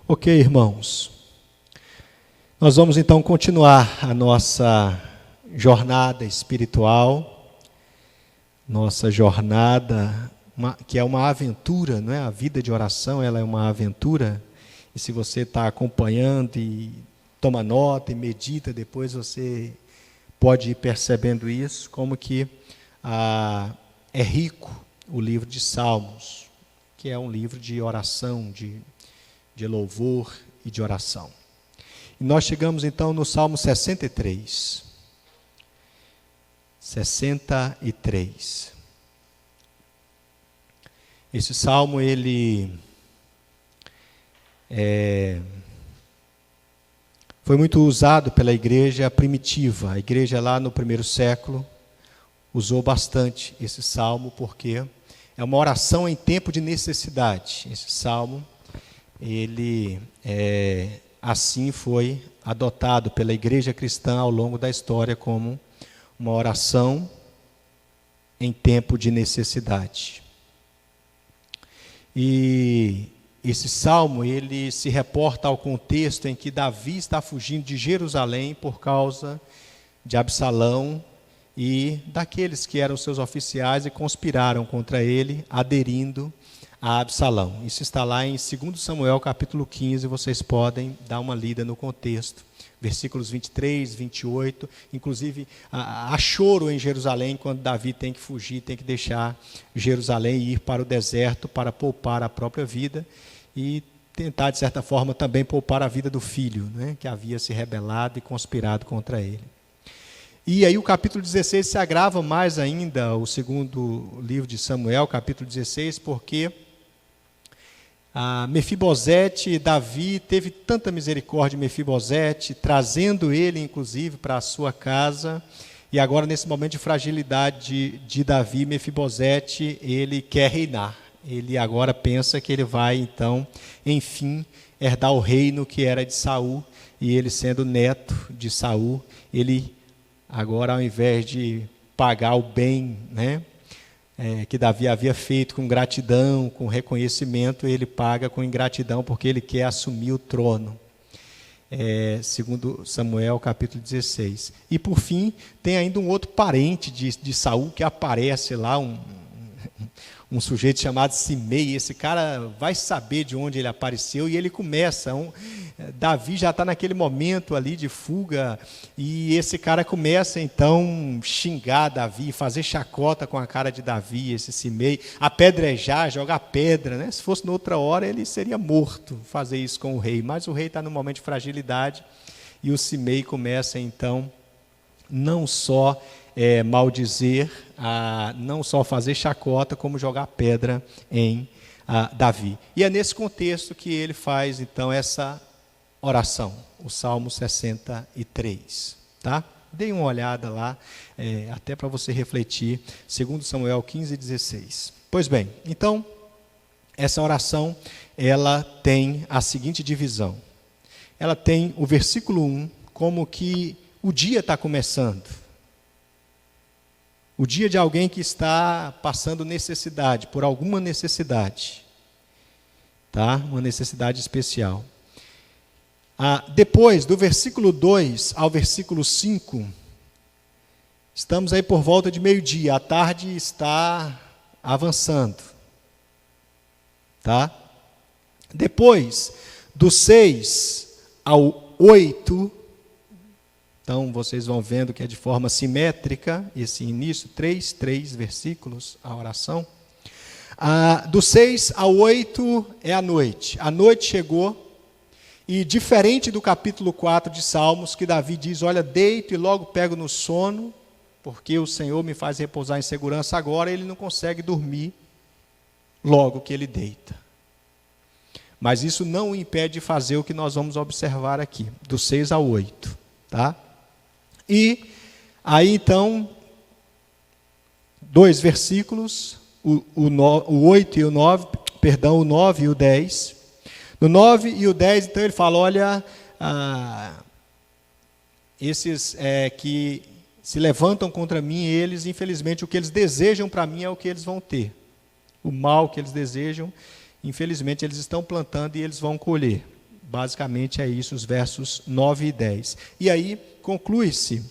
Ok, irmãos, nós vamos então continuar a nossa jornada espiritual, nossa jornada, que é uma aventura, não é? A vida de oração, ela é uma aventura, e se você está acompanhando e toma nota e medita, depois você pode ir percebendo isso, como que é rico o livro de Salmos, que é um livro de oração, de louvor e de oração. E nós chegamos então no Salmo 63. 63. Esse salmo, ele foi muito usado pela igreja primitiva. A igreja lá no primeiro século usou bastante esse salmo, porque é uma oração em tempo de necessidade. Esse salmo, ele assim foi adotado pela igreja cristã ao longo da história como uma oração em tempo de necessidade. E esse salmo, ele se reporta ao contexto em que Davi está fugindo de Jerusalém por causa de Absalão e daqueles que eram seus oficiais e conspiraram contra ele, aderindo a Absalão. Isso está lá em 2 Samuel, capítulo 15, vocês podem dar uma lida no contexto. Versículos 23, 28, inclusive há choro em Jerusalém quando Davi tem que fugir, tem que deixar Jerusalém e ir para o deserto para poupar a própria vida e tentar, de certa forma, também poupar a vida do filho, né, que havia se rebelado e conspirado contra ele. E aí o capítulo 16 se agrava mais ainda, o segundo livro de Samuel, capítulo 16, porque Mefibosete, Davi teve tanta misericórdia de Mefibosete, trazendo ele, inclusive, para a sua casa, e agora, nesse momento de fragilidade de Davi, Mefibosete, ele quer reinar. Ele agora pensa que ele vai, então, enfim, herdar o reino que era de Saul, e ele sendo neto de Saul, ele agora, ao invés de pagar o bem, né, que Davi havia feito com gratidão, com reconhecimento, ele paga com ingratidão, porque ele quer assumir o trono. Segundo Samuel, capítulo 16. E, por fim, tem ainda um outro parente de Saul, que aparece lá, um sujeito chamado Simei. Esse cara vai saber de onde ele apareceu, e ele começa, Davi já está naquele momento ali de fuga, e esse cara começa então xingar Davi, fazer chacota com a cara de Davi, esse Simei, apedrejar, jogar pedra, né? Se fosse noutra hora ele seria morto, fazer isso com o rei, mas o rei está num momento de fragilidade, e o Simei começa então não só maldizer, não só fazer chacota, como jogar pedra em Davi. E é nesse contexto que ele faz então essa oração, o Salmo 63, tá? Dê uma olhada lá, até para você refletir, 2 Samuel 15, 16. Pois bem, então, essa oração, ela tem a seguinte divisão. Ela tem o versículo 1, como que o dia está começando. O dia de alguém que está passando necessidade, por alguma necessidade, tá? Uma necessidade especial. Depois, do versículo 2 ao versículo 5, estamos aí por volta de meio-dia, a tarde está avançando, tá? Depois, do 6 ao 8, então vocês vão vendo que é de forma simétrica, esse início, 3 versículos, a oração. Do 6 ao 8 é a noite chegou. E diferente do capítulo 4 de Salmos, que Davi diz, olha, deito e logo pego no sono, porque o Senhor me faz repousar em segurança agora, ele não consegue dormir logo que ele deita. Mas isso não o impede de fazer o que nós vamos observar aqui, do 6 ao 8, tá? E aí então, 2 versículos, o 8 e o 9, perdão, o 9 e o 10. No 9 e o 10, então ele fala, olha, esses que se levantam contra mim, eles, infelizmente, o que eles desejam para mim é o que eles vão ter. O mal que eles desejam, infelizmente, eles estão plantando e eles vão colher. Basicamente é isso, os versos 9 e 10. E aí conclui-se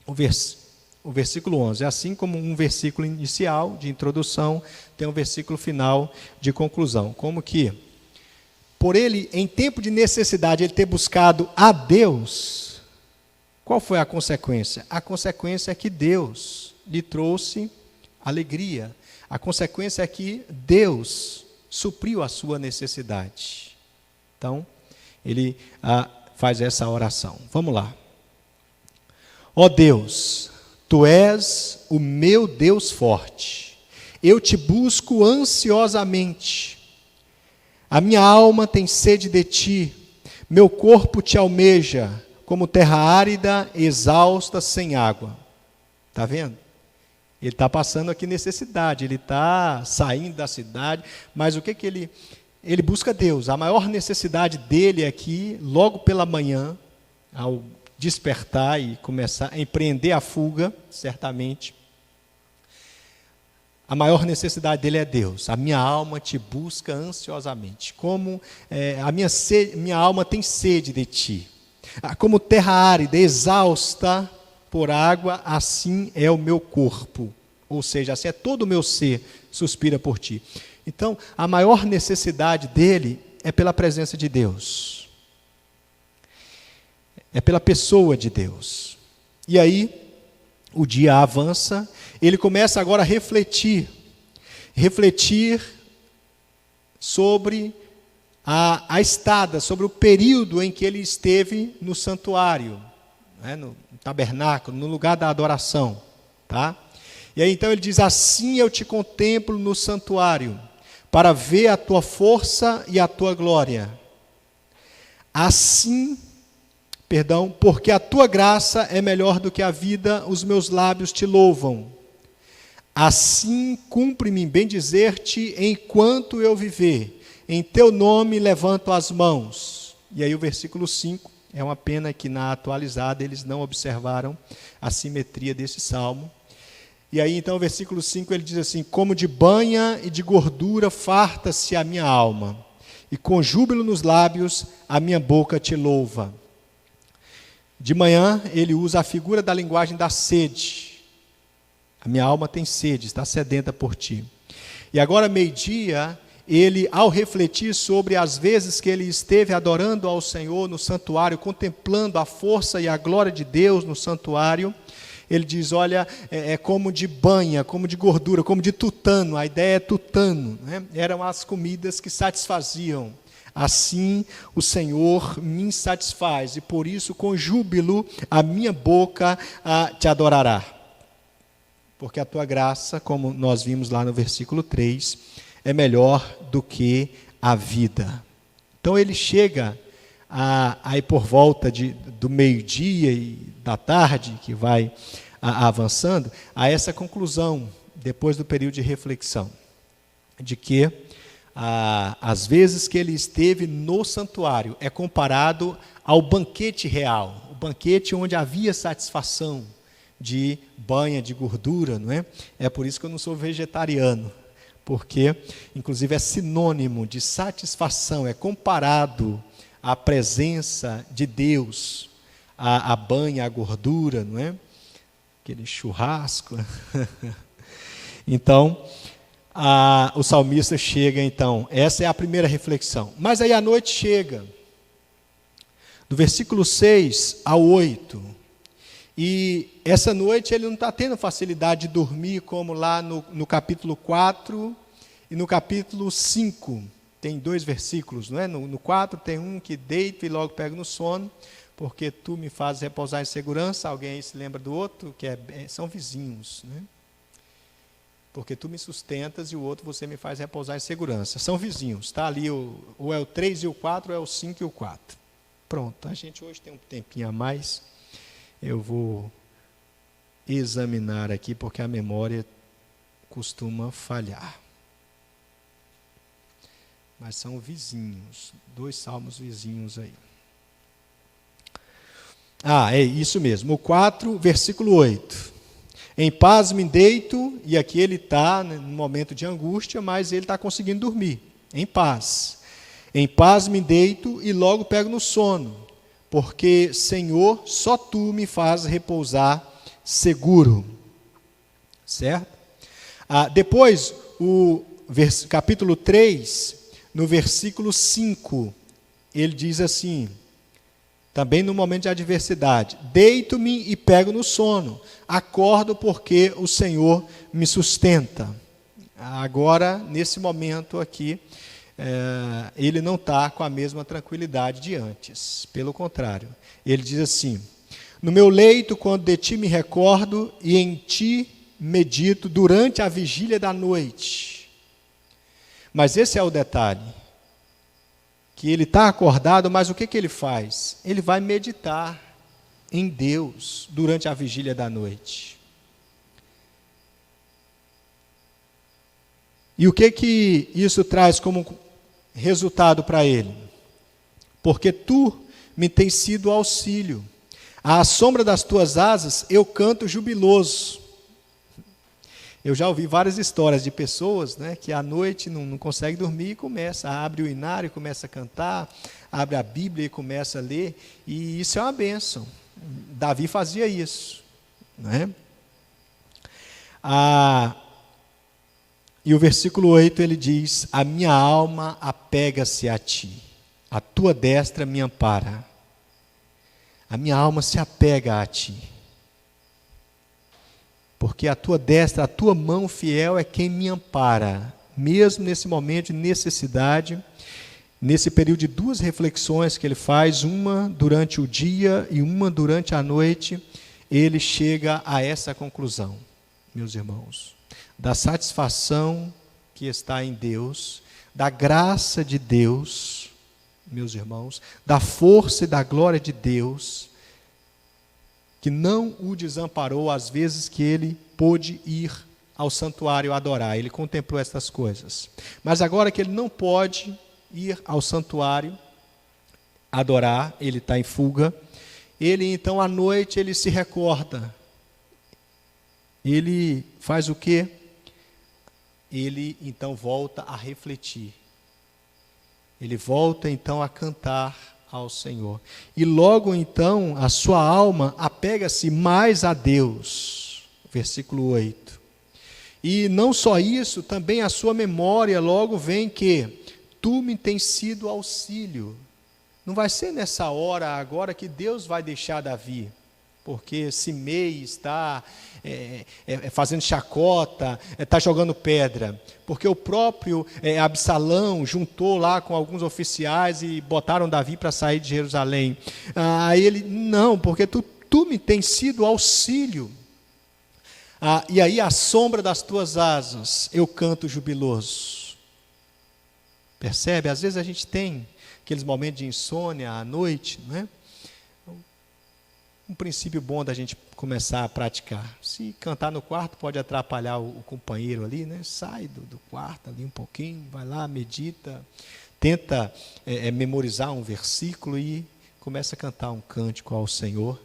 o versículo 11. Assim como um versículo inicial de introdução, tem um versículo final de conclusão. Como que, por ele, em tempo de necessidade, ele ter buscado a Deus, qual foi a consequência? A consequência é que Deus lhe trouxe alegria. A consequência é que Deus supriu a sua necessidade. Então, ele faz essa oração. Vamos lá. Ó Deus, Tu és o meu Deus forte. Eu te busco ansiosamente. A minha alma tem sede de Ti. Meu corpo te almeja, como terra árida, exausta, sem água. Está vendo? Ele está passando aqui necessidade, ele está saindo da cidade, mas o que ele busca Deus. A maior necessidade dele aqui, logo pela manhã, ao despertar e começar a empreender a fuga, certamente, a maior necessidade dele é Deus. A minha alma te busca ansiosamente, como minha alma tem sede de Ti. Como terra árida, exausta por água, assim é o meu corpo. Ou seja, assim é todo o meu ser, suspira por Ti. Então, a maior necessidade dele é pela presença de Deus. É pela pessoa de Deus. E aí, o dia avança, ele começa agora a refletir sobre a estada, sobre o período em que ele esteve no santuário, né, no tabernáculo, no lugar da adoração. Tá? E aí então ele diz, assim eu te contemplo no santuário, para ver a tua força e a tua glória. Porque a tua graça é melhor do que a vida, os meus lábios te louvam. Assim cumpre-me bendizer-te enquanto eu viver. Em teu nome levanto as mãos. E aí o versículo 5, é uma pena que na atualizada eles não observaram a simetria desse salmo. E aí então o versículo 5 ele diz assim, como de banha e de gordura farta-se a minha alma, e com júbilo nos lábios a minha boca te louva. De manhã ele usa a figura da linguagem da sede. A minha alma tem sede, está sedenta por Ti. E agora meio-dia, ele, ao refletir sobre as vezes que ele esteve adorando ao Senhor no santuário, contemplando a força e a glória de Deus no santuário, ele diz, olha, é como de banha, como de gordura, como de tutano, a ideia é tutano, né? Eram as comidas que satisfaziam. Assim o Senhor me satisfaz, e por isso com júbilo a minha boca te adorará. Porque a tua graça, como nós vimos lá no versículo 3, é melhor do que a vida. Então ele chega aí por volta do meio-dia e da tarde, que vai avançando, a essa conclusão, depois do período de reflexão, de que as vezes que ele esteve no santuário é comparado ao banquete real, o banquete onde havia satisfação de banha, de gordura, não é? É por isso que eu não sou vegetariano, porque, inclusive, é sinônimo de satisfação, é comparado à presença de Deus, a banha, a gordura, não é? Aquele churrasco. Então, o salmista chega, então, essa é a primeira reflexão. Mas aí a noite chega, do versículo 6 ao 8, e essa noite ele não está tendo facilidade de dormir, como lá no capítulo 4 e no capítulo 5, tem 2 versículos, não é? No 4 tem um que deita e logo pega no sono, porque tu me fazes repousar em segurança. Alguém aí se lembra do outro? Que são vizinhos, né? Porque tu me sustentas e o outro você me faz repousar em segurança. São vizinhos, está ali ou é o 3 e o 4, ou é o 5 e o 4. Pronto, a gente hoje tem um tempinho a mais. Eu vou examinar aqui, porque a memória costuma falhar. Mas são vizinhos, 2 salmos vizinhos aí. É isso mesmo, o 4, versículo 8. Em paz me deito, e aqui ele está num momento de angústia, mas ele está conseguindo dormir, em paz. Em paz me deito e logo pego no sono, porque, Senhor, só Tu me fazes repousar seguro. Certo? Depois, o capítulo 3, no versículo 5, ele diz assim, também no momento de adversidade: deito-me e pego no sono, acordo porque o Senhor me sustenta. Agora, nesse momento aqui, ele não está com a mesma tranquilidade de antes. Pelo contrário, ele diz assim: no meu leito, quando de ti me recordo, e em ti medito durante a vigília da noite. Mas esse é o detalhe, que ele está acordado, mas o que ele faz? Ele vai meditar em Deus durante a vigília da noite. E o que isso traz como resultado para ele? Porque tu me tens sido auxílio. À sombra das tuas asas eu canto jubiloso. Eu já ouvi várias histórias de pessoas, né, que à noite não conseguem dormir e abre o inário e começa a cantar, abre a Bíblia e começa a ler, e isso é uma bênção. Davi fazia isso. Né? E o versículo 8 ele diz: a minha alma apega-se a ti, a tua destra me ampara. A minha alma se apega a ti. Porque a tua destra, a tua mão fiel é quem me ampara. Mesmo nesse momento de necessidade, nesse período de duas reflexões que ele faz, uma durante o dia e uma durante a noite, ele chega a essa conclusão, meus irmãos, da satisfação que está em Deus, da graça de Deus, meus irmãos, da força e da glória de Deus, que não o desamparou às vezes que ele pôde ir ao santuário adorar. Ele contemplou essas coisas. Mas agora que ele não pode ir ao santuário adorar, ele está em fuga, ele então à noite ele se recorda. Ele faz o quê? Ele então volta a refletir. Ele volta então a cantar ao Senhor. E logo então a sua alma apega-se mais a Deus. Versículo 8. E não só isso, também a sua memória logo vem que tu me tens sido auxílio. Não vai ser nessa hora agora que Deus vai deixar Davi, porque Simei está fazendo chacota, está jogando pedra, porque o próprio Absalão juntou lá com alguns oficiais e botaram Davi para sair de Jerusalém. Ele, não, porque tu me tens sido auxílio. E aí, à sombra das tuas asas, eu canto jubiloso. Percebe? Às vezes a gente tem aqueles momentos de insônia à noite, não é? Um princípio bom da gente começar a praticar. Se cantar no quarto pode atrapalhar o companheiro ali, né? Sai do quarto ali um pouquinho, vai lá, medita, tenta memorizar um versículo e começa a cantar um cântico ao Senhor,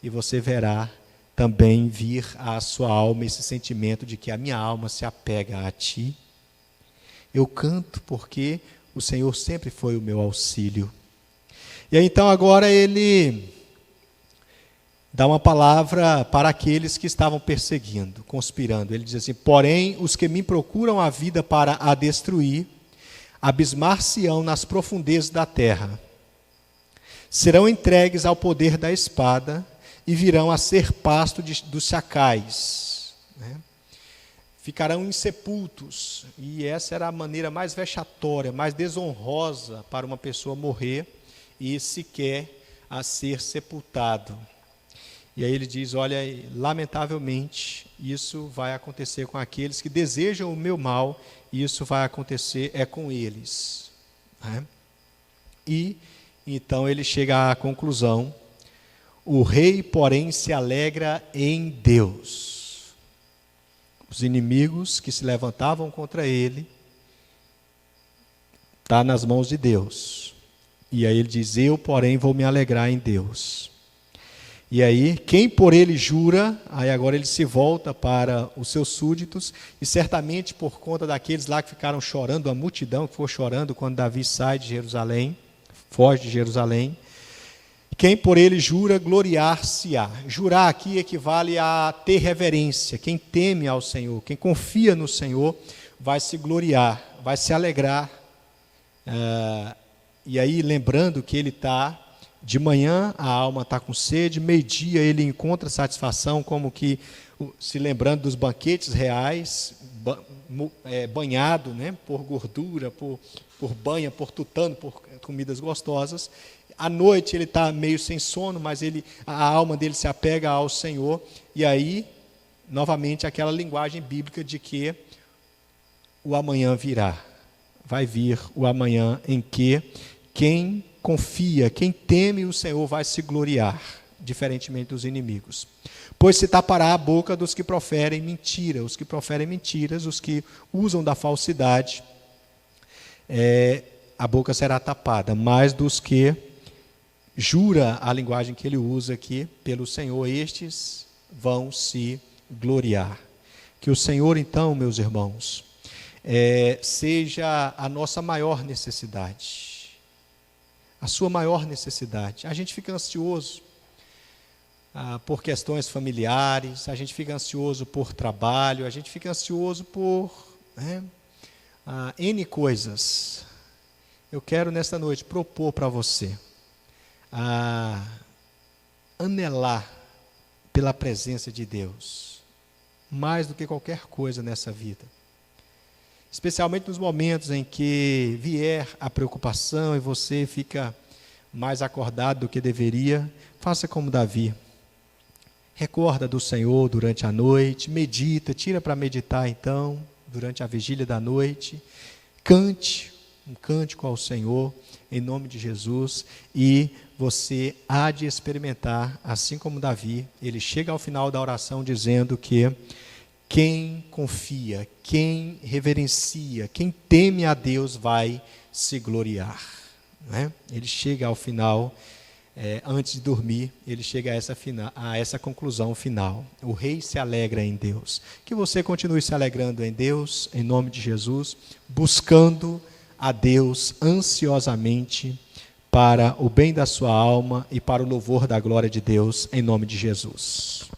e você verá também vir à sua alma esse sentimento de que a minha alma se apega a ti. Eu canto porque o Senhor sempre foi o meu auxílio. E aí, então agora ele dá uma palavra para aqueles que estavam perseguindo, conspirando. Ele diz assim: porém, os que me procuram a vida para a destruir, abismar-se-ão nas profundezas da terra. Serão entregues ao poder da espada e virão a ser pasto dos chacais. Né? Ficarão insepultos. E essa era a maneira mais vexatória, mais desonrosa para uma pessoa morrer e sequer a ser sepultado. E aí ele diz: olha, lamentavelmente, isso vai acontecer com aqueles que desejam o meu mal, e isso vai acontecer com eles. Né? E então ele chega à conclusão: o rei, porém, se alegra em Deus. Os inimigos que se levantavam contra ele, está nas mãos de Deus. E aí ele diz: eu, porém, vou me alegrar em Deus. E aí, quem por ele jura, aí agora ele se volta para os seus súditos, e certamente por conta daqueles lá que ficaram chorando, a multidão que ficou chorando quando Davi sai de Jerusalém, foge de Jerusalém, quem por ele jura, gloriar-se-á. Jurar aqui equivale a ter reverência. Quem teme ao Senhor, quem confia no Senhor, vai se gloriar, vai se alegrar. E aí, lembrando que ele está, de manhã a alma está com sede, meio-dia ele encontra satisfação, como que, se lembrando dos banquetes reais, banhado, né, por gordura, por banha, por tutano, por comidas gostosas. À noite ele está meio sem sono, mas a alma dele se apega ao Senhor. E aí, novamente, aquela linguagem bíblica de que o amanhã virá. Vai vir o amanhã em que quem confia, quem teme o Senhor vai se gloriar, diferentemente dos inimigos. Pois se tapará a boca dos que proferem mentira, os que proferem mentiras, os que usam da falsidade, a boca será tapada, mas dos que jura, a linguagem que ele usa aqui, pelo Senhor, estes vão se gloriar. Que o Senhor, então, meus irmãos, seja a nossa maior necessidade, a sua maior necessidade. A gente fica ansioso por questões familiares, a gente fica ansioso por trabalho, a gente fica ansioso por N coisas. Eu quero, nesta noite, propor para você anelar pela presença de Deus, mais do que qualquer coisa nessa vida. Especialmente nos momentos em que vier a preocupação e você fica mais acordado do que deveria, faça como Davi. Recorda do Senhor durante a noite, medita, tira para meditar então, durante a vigília da noite, cante um cântico ao Senhor, em nome de Jesus, e você há de experimentar, assim como Davi, ele chega ao final da oração dizendo que quem confia, quem reverencia, quem teme a Deus vai se gloriar. Né? Ele chega ao final, antes de dormir, ele chega a essa conclusão final. O rei se alegra em Deus. Que você continue se alegrando em Deus, em nome de Jesus, buscando a Deus ansiosamente para o bem da sua alma e para o louvor da glória de Deus, em nome de Jesus.